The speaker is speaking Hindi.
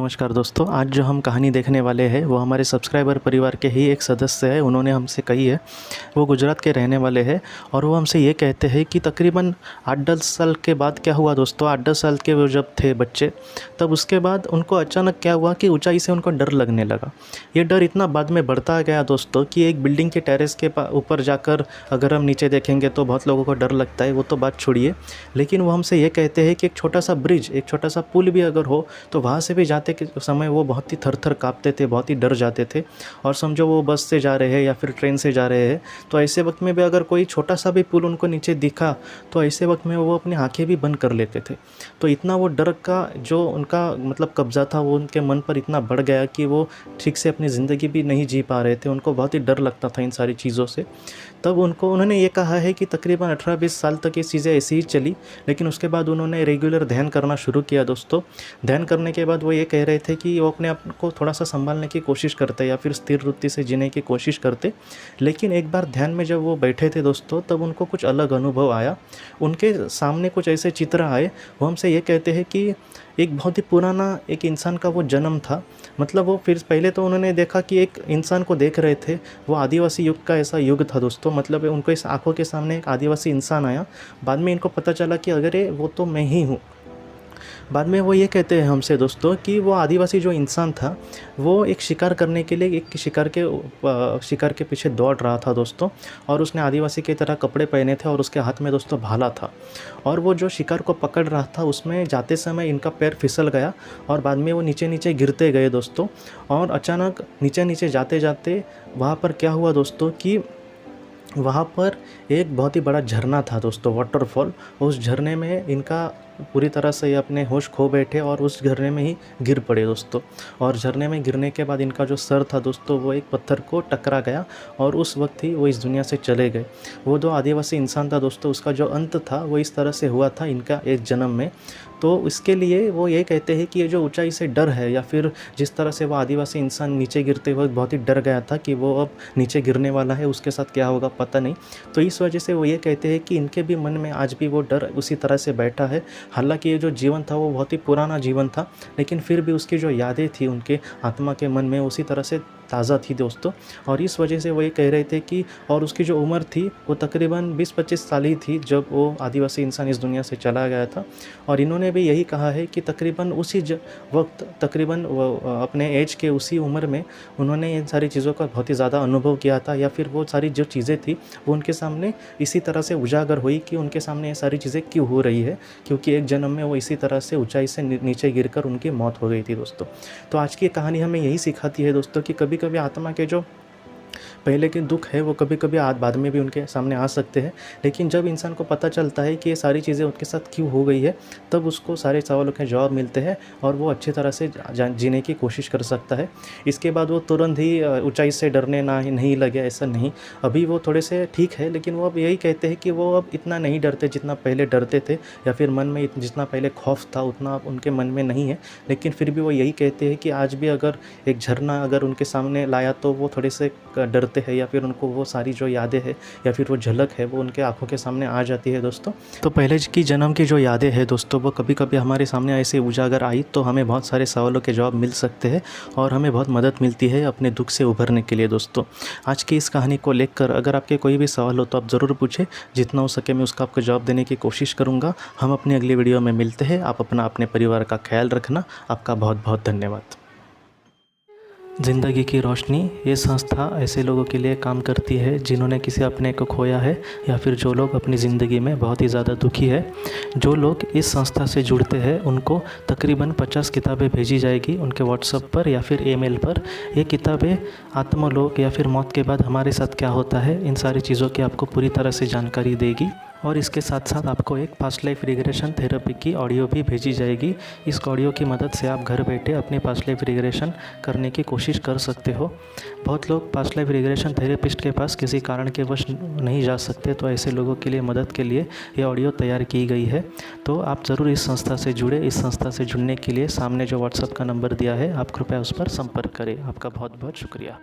नमस्कार दोस्तों, आज जो हम कहानी देखने वाले हैं वो हमारे सब्सक्राइबर परिवार के ही एक सदस्य है। उन्होंने हमसे कही है। वो गुजरात के रहने वाले हैं और वो हमसे ये कहते हैं कि तकरीबन 8-10 साल के बाद क्या हुआ दोस्तों, 8-10 साल के वो जब थे बच्चे, तब उसके बाद उनको अचानक क्या हुआ कि ऊंचाई से उनको डर लगने लगा। ये डर इतना बाद में बढ़ता गया दोस्तों कि एक बिल्डिंग के टेरेस के ऊपर जाकर अगर हम नीचे देखेंगे तो बहुत लोगों को डर लगता है, वो तो बात छोड़िए। लेकिन वो हमसे ये कहते हैं कि एक छोटा सा ब्रिज, एक छोटा सा पुल भी अगर हो तो वहाँ से भी जाते के समय वो बहुत ही थर-थर काँपते थे, बहुत ही डर जाते थे। और समझो वो बस से जा रहे हैं या फिर ट्रेन से जा रहे हैं, तो ऐसे वक्त में भी अगर कोई छोटा सा भी पुल उनको नीचे दिखा तो ऐसे वक्त में वो अपनी आंखें भी बंद कर लेते थे। तो इतना वो डर का जो उनका मतलब कब्ज़ा था वो उनके मन पर इतना बढ़ गया कि वो ठीक से अपनी ज़िंदगी भी नहीं जी पा रहे थे। उनको बहुत ही डर लगता था इन सारी चीज़ों से। तब उन्होंने ये कहा है कि तकरीबन 18-20 साल तक ये चीज़ें ऐसी ही चली। लेकिन उसके बाद उन्होंने रेगुलर ध्यान करना शुरू किया दोस्तों। ध्यान करने के बाद वो ये कह रहे थे कि वो अपने आप को थोड़ा सा संभालने की कोशिश करते या फिर स्थिर वृत्ति से जीने की कोशिश करते। लेकिन एक बार ध्यान में जब वो बैठे थे दोस्तों, तब उनको कुछ अलग अनुभव आया। उनके सामने कुछ ऐसे चित्र आए। वो हमसे ये कहते हैं कि एक बहुत ही पुराना एक इंसान का वो जन्म था। मतलब वो फिर पहले तो उन्होंने देखा कि एक इंसान को देख रहे थे, वो आदिवासी युग का ऐसा युग था दोस्तों। मतलब उनको इस आंखों के सामने एक आदिवासी इंसान आया। बाद में इनको पता चला कि अगर वो तो मैं ही हूँ। बाद में वो ये कहते हैं हमसे दोस्तों कि वो आदिवासी जो इंसान था वो एक शिकार करने के लिए एक शिकार के पीछे दौड़ रहा था दोस्तों। और उसने आदिवासी की तरह कपड़े पहने थे और उसके हाथ में दोस्तों भाला था। और वो जो शिकार को पकड़ रहा था उसमें जाते समय इनका पैर फिसल गया और बाद में वो नीचे नीचे गिरते गए दोस्तों। और अचानक नीचे नीचे जाते जाते वहाँ पर क्या हुआ दोस्तों कि वहाँ पर एक बहुत ही बड़ा झरना था दोस्तों, वाटरफॉल। उस झरने में इनका पूरी तरह से ये अपने होश खो बैठे और उस झरने में ही गिर पड़े दोस्तों। और झरने में गिरने के बाद इनका जो सर था दोस्तों वो एक पत्थर को टकरा गया और उस वक्त ही वो इस दुनिया से चले गए। वो जो आदिवासी इंसान था दोस्तों, उसका जो अंत था वो इस तरह से हुआ था इनका एक जन्म में। तो इसके लिए वो ये कहते हैं कि ये जो ऊंचाई से डर है या फिर जिस तरह से वो आदिवासी इंसान नीचे गिरते वक्त बहुत ही डर गया था कि वो अब नीचे गिरने वाला है, उसके साथ क्या होगा पता नहीं। तो इस वजह से वो ये कहते हैं कि इनके भी मन में आज भी वो डर उसी तरह से बैठा है। हालांकि ये जो जीवन था वो बहुत ही पुराना जीवन था, लेकिन फिर भी उसकी जो यादें थी उनके आत्मा के मन में उसी तरह से ताज़ा थी दोस्तों। और इस वजह से वो ये कह रहे थे कि और उसकी जो उम्र थी वो तकरीबन 20-25 साल ही थी जब वो आदिवासी इंसान इस दुनिया से चला गया था। और इन्होंने भी यही कहा है कि तकरीबन उसी वक्त तकरीबन अपने एज के उसी उम्र में उन्होंने इन सारी चीज़ों का बहुत ही ज़्यादा अनुभव किया था, या फिर वो सारी जो चीज़ें थी वो उनके सामने इसी तरह से उजागर हुई कि उनके सामने ये सारी चीज़ें क्यों हो रही है, क्योंकि एक जन्म में वो इसी तरह से ऊंचाई से नीचे गिरकर उनकी मौत हो गई थी दोस्तों। तो आज की कहानी हमें यही सिखाती है दोस्तों कि कभी कभी आत्मा के जो पहले के दुख है वो कभी कभी बाद में भी उनके सामने आ सकते हैं। लेकिन जब इंसान को पता चलता है कि ये सारी चीज़ें उनके साथ क्यों हो गई है, तब उसको सारे सवालों के जवाब मिलते हैं और वो अच्छी तरह से जीने की कोशिश कर सकता है। इसके बाद वो तुरंत ही ऊंचाई से डरने नहीं लगे, ऐसा नहीं। अभी वो थोड़े से ठीक है, लेकिन वो अब यही कहते हैं कि वो अब इतना नहीं डरते जितना पहले डरते थे, या फिर मन में जितना पहले खौफ था उतना अब उनके मन में नहीं है। लेकिन फिर भी वो यही कहते हैं कि आज भी अगर एक झरना अगर उनके सामने लाया तो वो थोड़े से डरते हैं, या फिर उनको वो सारी जो यादें हैं या फिर वो झलक है वो उनके आंखों के सामने आ जाती है दोस्तों। तो पहले की जन्म की जो यादें हैं दोस्तों वो कभी कभी हमारे सामने ऐसे उजागर आई तो हमें बहुत सारे सवालों के जवाब मिल सकते हैं और हमें बहुत मदद मिलती है अपने दुख से उभरने के लिए दोस्तों। आज की इस कहानी को लेकर अगर आपके कोई भी सवाल हो तो आप ज़रूर पूछें, जितना हो सके मैं उसका आपको जवाब देने की कोशिश करूँगा। हम अपनी अगली वीडियो में मिलते हैं। आप अपने परिवार का ख्याल रखना। आपका बहुत बहुत धन्यवाद। ज़िंदगी की रोशनी ये संस्था ऐसे लोगों के लिए काम करती है जिन्होंने किसी अपने को खोया है या फिर जो लोग अपनी ज़िंदगी में बहुत ही ज़्यादा दुखी है। जो लोग इस संस्था से जुड़ते हैं उनको तकरीबन 50 किताबें भेजी जाएगी उनके व्हाट्सएप पर या फिर ईमेल पर। ये किताबें आत्मलोक या फिर मौत के बाद हमारे साथ क्या होता है इन सारी चीज़ों की आपको पूरी तरह से जानकारी देगी। और इसके साथ साथ आपको एक पास्ट लाइफ रिग्रेशन थेरेपी की ऑडियो भी भेजी जाएगी। इस ऑडियो की मदद से आप घर बैठे अपनी पास्ट लाइफ रिग्रेशन करने की कोशिश कर सकते हो। बहुत लोग पास्ट लाइफ रिग्रेशन थेरेपिस्ट के पास किसी कारण के वश नहीं जा सकते, तो ऐसे लोगों के लिए मदद के लिए ये ऑडियो तैयार की गई है। तो आप ज़रूर इस संस्था से जुड़े। इस संस्था से जुड़ने के लिए सामने जो व्हाट्सएप का नंबर दिया है आप कृपया उस पर संपर्क करें। आपका बहुत बहुत शुक्रिया।